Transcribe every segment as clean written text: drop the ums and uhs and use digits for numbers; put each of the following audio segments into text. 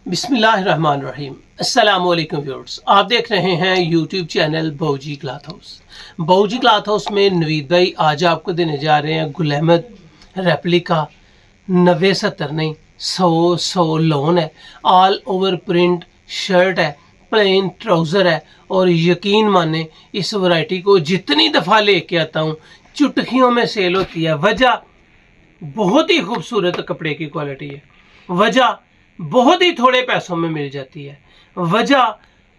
बिस्मिल्लाहिर्रहमानिर्रहीम। अस्सलामुअलैकुम व्यूअर्स, आप देख रहे हैं YouTube channel Bauji cloth house. Bauji cloth house में नवीद भाई आज आपको देने जा रहे हैं गुल अहमद रेप्लिका 90-70 नहीं 100 लोन है, ऑल ओवर प्रिंट शर्ट है, प्लेन ट्राउज़र है। और यकीन माने इस वैरायटी को जितनी दफ़ा लेके आता हूँ चुटकियों में सेल होती है। वजह बहुत ही खूबसूरत कपड़े की क्वालिटी है, वजह बहुत ही थोड़े पैसों में मिल जाती है, वजह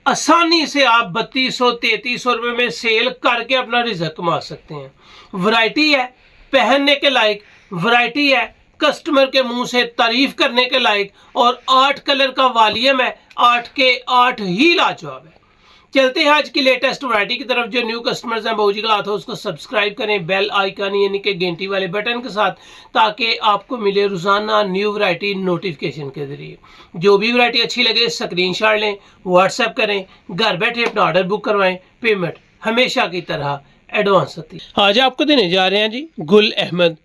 आसानी से आप 3200-3300 रुपये में सेल करके अपना रिज़्क कमा सकते हैं। वैरायटी है पहनने के लायक, वैरायटी है कस्टमर के मुंह से तारीफ करने के लायक, और 8 कलर का वॉल्यूम है, 8 के 8 ही लाजवाब है। चलते हैं आज की लेटेस्ट वैरायटी की तरफ। जो न्यू कस्टमर्स हैं बऊजी क्लॉथ हाउस उसको सब्सक्राइब करें बेल आइकन यानी कि घंटी वाले बटन के साथ, ताकि आपको मिले रोज़ाना न्यू वैरायटी नोटिफिकेशन के ज़रिए। जो भी वैरायटी अच्छी लगे स्क्रीनशॉट लें, व्हाट्सएप करें, घर बैठे अपना ऑर्डर बुक करवाएं। पेमेंट हमेशा की तरह एडवांस होती है। आज आपको देने जा रहे हैं जी गुल अहमद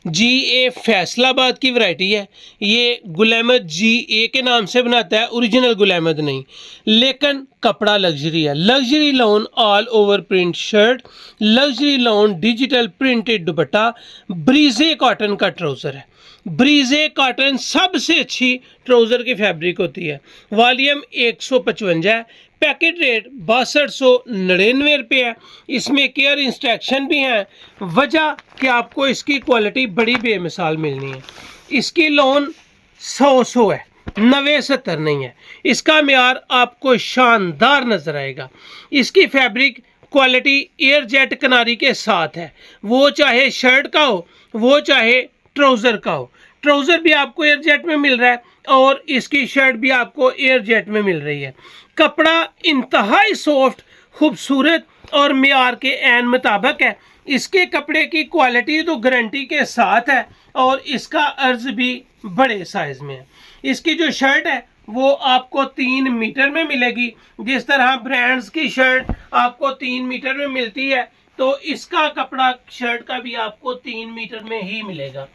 GA फैसलाबाद की वैरायटी है। ये गुल अहमद GA के नाम से बनाता है, ओरिजिनल गुल अहमद नहीं, लेकिन कपड़ा लग्जरी है। Luxury lawn all over print shirt, luxury lawn digital printed dupatta, breezy cotton का ट्राउज़र है। ब्रीजे कॉटन सबसे अच्छी ट्राउज़र की फैब्रिक होती है। वॉल्यूम 155 है, पैकेट रेट 6299 रुपये है। इसमें केयर इंस्ट्रक्शन भी हैं। वजह कि आपको इसकी क्वालिटी बड़ी बेमिसाल मिलनी है। इसकी लोन 100 है, 90-70 नहीं है। इसका म्यार आपको शानदार नज़र आएगा। इसकी फैब्रिक क्वालिटी एयर जेट किनारी के साथ है, वो चाहे शर्ट का हो वो चाहे ट्राउज़र का हो। ट्राउज़र भी आपको एयर जेट में मिल रहा है और इसकी शर्ट भी आपको एयर जेट में मिल रही है। कपड़ा इंतहाई सॉफ्ट, खूबसूरत और मियार के ऐन मुताबिक है। इसके कपड़े की क्वालिटी तो गारंटी के साथ है और इसका अर्ज भी बड़े साइज में है। इसकी जो शर्ट है वो आपको 3 मीटर में मिलेगी। जिस तरह ब्रांड्स की शर्ट आपको 3 मीटर में मिलती है, तो इसका कपड़ा शर्ट का भी आपको 3 मीटर में ही मिलेगा।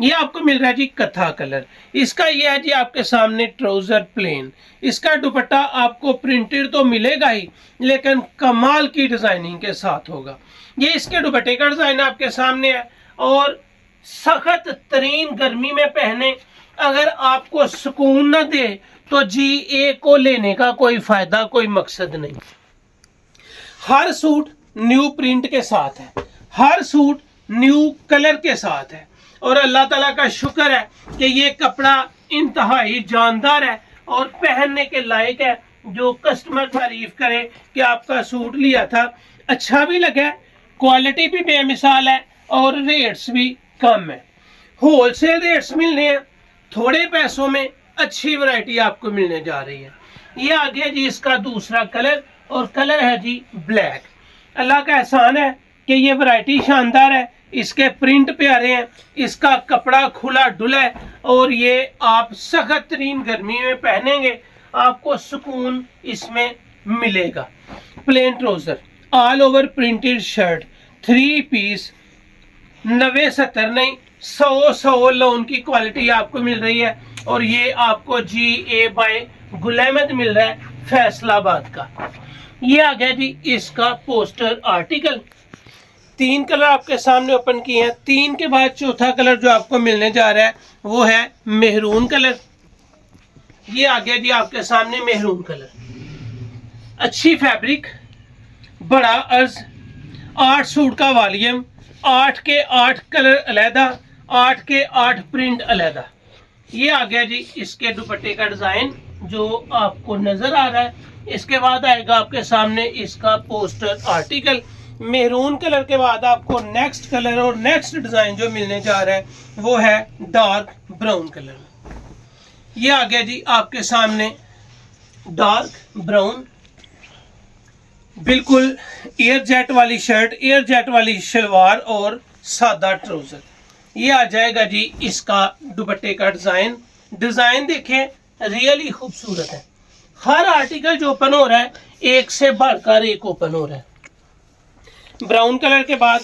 ये आपको मिल रहा है जी कथा कलर। इसका ये है जी आपके सामने ट्राउज़र प्लेन। इसका दुपट्टा आपको प्रिंटेड तो मिलेगा ही, लेकिन कमाल की डिज़ाइनिंग के साथ होगा। ये इसके दुपट्टे का डिज़ाइन आपके सामने है। और सख्त तरीन गर्मी में पहने, अगर आपको सुकून न दे तो GA को लेने का कोई फ़ायदा, कोई मकसद नहीं। हर सूट न्यू प्रिंट के साथ है, हर सूट न्यू कलर के साथ है। और अल्लाह ताला का शुक्र है कि ये कपड़ा इंतहाई जानदार है और पहनने के लायक है। जो कस्टमर तारीफ करे कि आपका सूट लिया था, अच्छा भी लगा, क्वालिटी भी बेमिसाल है और रेट्स भी कम है। होलसेल रेट्स मिलने हैं, थोड़े पैसों में अच्छी वैरायटी आपको मिलने जा रही है। ये आ गया जी इसका दूसरा कलर, और कलर है जी ब्लैक। अल्लाह का एहसान है कि ये वैरायटी शानदार है, इसके प्रिंट प्यारे हैं, इसका कपड़ा खुला डुला है और ये आप सख्त तरीन गर्मी में पहनेंगे, आपको सुकून इसमें मिलेगा। Plain trouser, all over printed shirt, 3 piece, 90-70 नहीं 100 लोन की क्वालिटी आपको मिल रही है। और ये आपको GA बाय गुल अहमद मिल रहा है फैसलाबाद का। ये आ गया जी इसका पोस्टर आर्टिकल। 3 कलर आपके सामने ओपन किए हैं। 3 के बाद चौथा कलर जो आपको मिलने जा रहा है वो है मेहरून कलर। ये आ गया जी आपके सामने मेहरून कलर। अच्छी फैब्रिक, बड़ा अर्ज, 8 सूट का वॉल्यूम, 8 के 8 कलर अलहदा, 8 के 8 प्रिंट अलहदा। ये आ गया जी इसके दुपट्टे का डिज़ाइन जो आपको नज़र आ रहा है। इसके बाद आएगा आपके सामने इसका पोस्टर आर्टिकल। मेहरून कलर के बाद आपको नेक्स्ट कलर और नेक्स्ट डिज़ाइन जो मिलने जा रहा है वो है डार्क ब्राउन कलर। ये आ गया जी आपके सामने डार्क ब्राउन, बिल्कुल एयर जेट वाली शर्ट, एयर जेट वाली शलवार और सादा ट्राउज़र। ये आ जाएगा जी इसका दुपट्टे का डिज़ाइन देखें, रियली खूबसूरत है। हर आर्टिकल जो ओपन हो रहा है एक से बढ़कर एक ओपन हो रहा है। ब्राउन कलर के बाद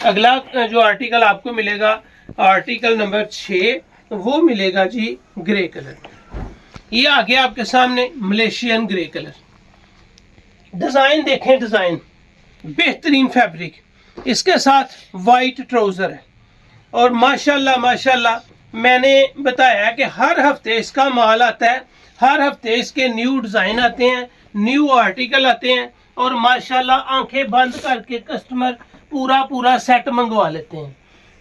अगला जो आर्टिकल आपको मिलेगा, आर्टिकल नंबर 6, वो मिलेगा जी ग्रे कलर। ये आ गया आपके सामने मलेशियन ग्रे कलर। डिजाइन देखें, डिजाइन बेहतरीन फैब्रिक, इसके साथ वाइट ट्राउजर है और माशाल्लाह माशाल्लाह मैंने बताया कि हर हफ्ते इसका माल आता है, हर हफ्ते इसके न्यू डिजाइन आते हैं, न्यू आर्टिकल आते हैं और माशाल्लाह आंखें बंद करके कस्टमर पूरा सेट मंगवा लेते हैं।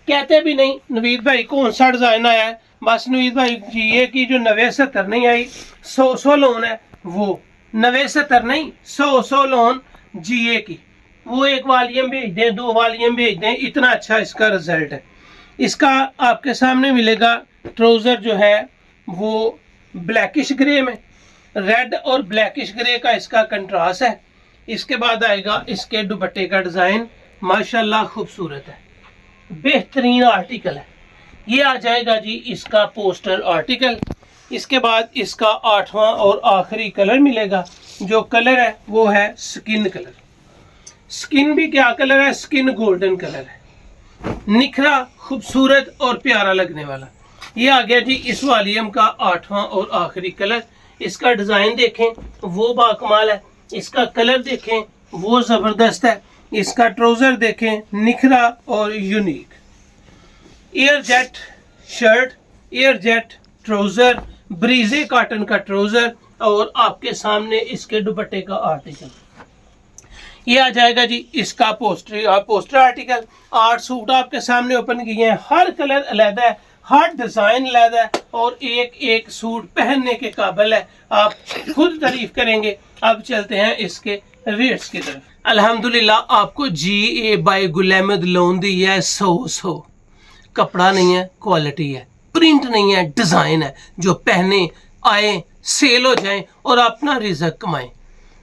कहते भी नहीं नवीद भाई कौन सा डिजाइन आया है, बस नवीद भाई जी ये कि जो 90-70 नहीं आई 100 लोन है, वो 90-70 नहीं 100 लोन GA की, वो एक वॉल्यूम भेज दें, 2 वॉल्यूम भेज दें, इतना अच्छा इसका रिजल्ट है। इसका आपके सामने मिलेगा ट्राउजर जो है वो ब्लैकिश ग्रे में, रेड और ब्लैकिश ग्रे का इसका कंट्रास्ट है। इसके बाद आएगा इसके दुपट्टे का डिजाइन, माशाल्लाह खूबसूरत है, बेहतरीन आर्टिकल है। ये आ जाएगा जी इसका पोस्टर आर्टिकल। इसके बाद इसका 8वां और आखिरी कलर मिलेगा, जो कलर है वो है स्किन कलर। स्किन भी क्या कलर है, स्किन गोल्डन कलर है, निखरा खूबसूरत और प्यारा लगने वाला। ये आ गया जी इस वॉल्यूम का 8वां और आखिरी कलर। इसका डिजाइन देखें वो बाकमाल है, इसका कलर देखें वो जबरदस्त है, इसका ट्राउजर देखें निखरा और unique. Air jet shirt, air jet trouser, breezy cotton का ट्राउजर और आपके सामने इसके दुपट्टे का आर्टिकल। ये आ जाएगा जी इसका पोस्टर आर्टिकल। 8 सूट आपके सामने ओपन किए हैं, हर कलर अलग है, हर डिजाइन अलग है और एक एक सूट पहनने के काबिल है, आप खुद तारीफ करेंगे। अब चलते हैं इसके रेट्स की तरफ। अल्हम्दुलिल्लाह आपको GA bye Gul Ahmed loan दी है 100। कपड़ा नहीं है, क्वालिटी है, प्रिंट नहीं है, डिजाइन है, जो पहने आए सेल हो जाए और अपना रिजक कमाएं।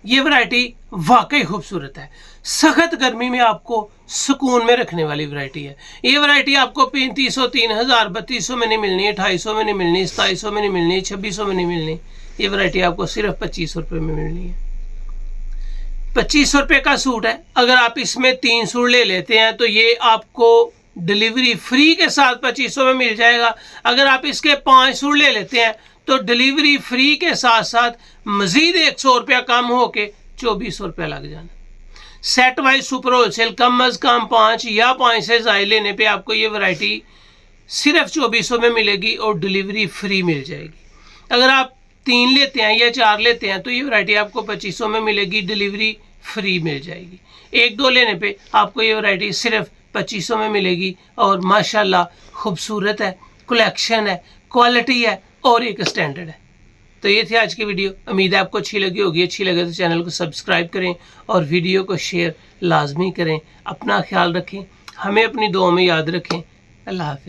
ये वैरायटी वाकई खूबसूरत है, सख्त गर्मी में आपको सुकून में रखने वाली वैरायटी है। ये वैरायटी आपको 3500, 3000, 3200 में नहीं मिलनी, 2800 में नहीं मिलनी, 2700 में नहीं मिलनी, 2600 में नहीं मिलनी। ये वैरायटी आपको सिर्फ 2500 रुपये में मिलनी है। 2500 रुपये का सूट है, अगर आप इसमें 3 सूट ले लेते हैं तो ये आपको डिलीवरी फ्री के साथ 2500 में मिल जाएगा। अगर आप इसके 5 सूट ले लेते हैं तो डिलीवरी फ्री के साथ साथ मजीद 100 रुपया कम होके 2400 रुपया लग जाना। सेट वाइज सुपर होलसेल कम अज कम 5 या 5 से ज़ायद लेने पे आपको ये वैरायटी सिर्फ 2400 में मिलेगी और डिलीवरी फ्री मिल जाएगी। अगर आप 3 लेते हैं या 4 लेते हैं तो ये वैरायटी आपको 2500 में मिलेगी, डिलीवरी फ्री मिल जाएगी। 1-2 लेने पे आपको ये वैरायटी सिर्फ 2500 में मिलेगी और माशाल्लाह खूबसूरत है, कलेक्शन है, क्वालिटी है और एक स्टैंडर्ड है। तो ये थी आज की वीडियो, उम्मीद है आपको अच्छी लगी होगी। अच्छी लगे तो चैनल को सब्सक्राइब करें और वीडियो को शेयर लाजमी करें। अपना ख्याल रखें, हमें अपनी दुआ में याद रखें। अल्लाह हाफ़िज़।